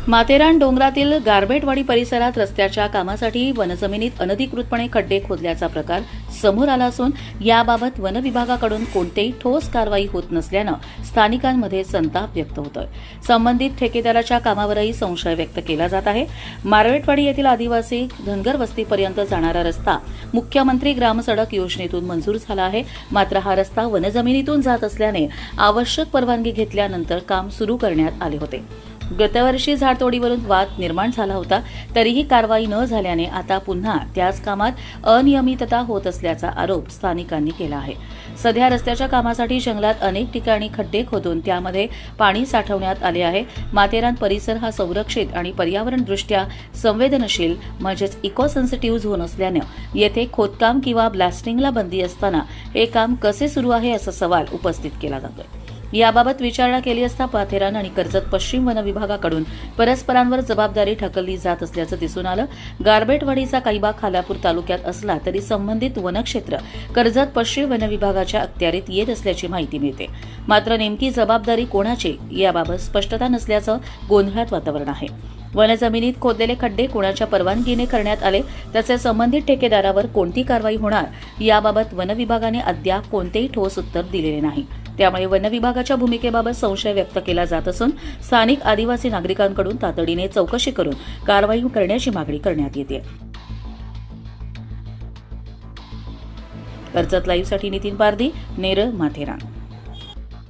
माथेरान डोंगरातील गारबेटवाडी परिसरात रस्त्याच्या कामासाठी वनजमिनीत अनधिकृतपणे खड्डे खोदल्याचा प्रकार समोर आला असून याबाबत वन विभागाकडून कोणतीही ठोस कारवाई होत नसल्यानं स्थानिकांमध्ये संताप व्यक्त होतोय। संबंधित ठेकेदाराच्या कामावरही संशय व्यक्त केला जात आहे। मारवेटवाडी येथील आदिवासी धनगर वस्तीपर्यंत जाणारा रस्ता मुख्यमंत्री ग्रामसडक योजनेतून मंजूर झाला आहे, मात्र हा रस्ता वनजमिनीतून जात असल्याने आवश्यक परवानगी घेतल्यानंतर काम सुरू करण्यात आले होते। गतवर्षी झाडतोडीवरून वाद निर्माण झाला होता, तरीही कारवाई न झाल्याने आता पुन्हा त्याच कामात अनियमितता होत असल्याचा आरोप स्थानिकांनी केला आहे। सध्या रस्त्याच्या कामासाठी जंगलात अनेक ठिकाणी खड्डे खोदून त्यामध्ये पाणी साठवण्यात आले आहे। माथेरान परिसर हा संरक्षित आणि पर्यावरणदृष्ट्या संवेदनशील म्हणजेच इको सेन्सिटिव्ह झोन असल्यानं येथे खोदकाम किंवा ब्लास्टिंगला बंदी असताना हे काम कसे सुरू आहे असा सवाल उपस्थित केला जातोय। याबाबत विचारणा केली असता माथेरान आणि कर्जत पश्चिम वन विभागाकडून परस्परांवर जबाबदारी ढकलली जात असल्याचं दिसून आलं। गारबेटवाडीचा काही भाग खालापूर तालुक्यात असला तरी संबंधित वनक्षेत्र कर्जत पश्चिम वन विभागाच्या अखत्यारीत येत असल्याची माहिती मिळते। मात्र नेमकी जबाबदारी कोणाची याबाबत स्पष्टता नसल्याचं गोंधळात वातावरण आहे। वनजमिनीत खोदलेले खड्डे कोणाच्या परवानगीने करण्यात आले, त्याचे संबंधित ठेकेदारावर कोणती कारवाई होणार याबाबत वन विभागाने अद्याप कोणतेही ठोस उत्तर दिलेले नाही। त्यामुळे वन विभागाच्या भूमिकेबाबत संशय व्यक्त केला जात असून स्थानिक आदिवासी नागरिकांकडून तातडीने चौकशी करून कारवाई करण्याची मागणी करण्यात येते। कर्जत लाईव्हसाठी नितीन पारधी, नेरळ, माथेरान।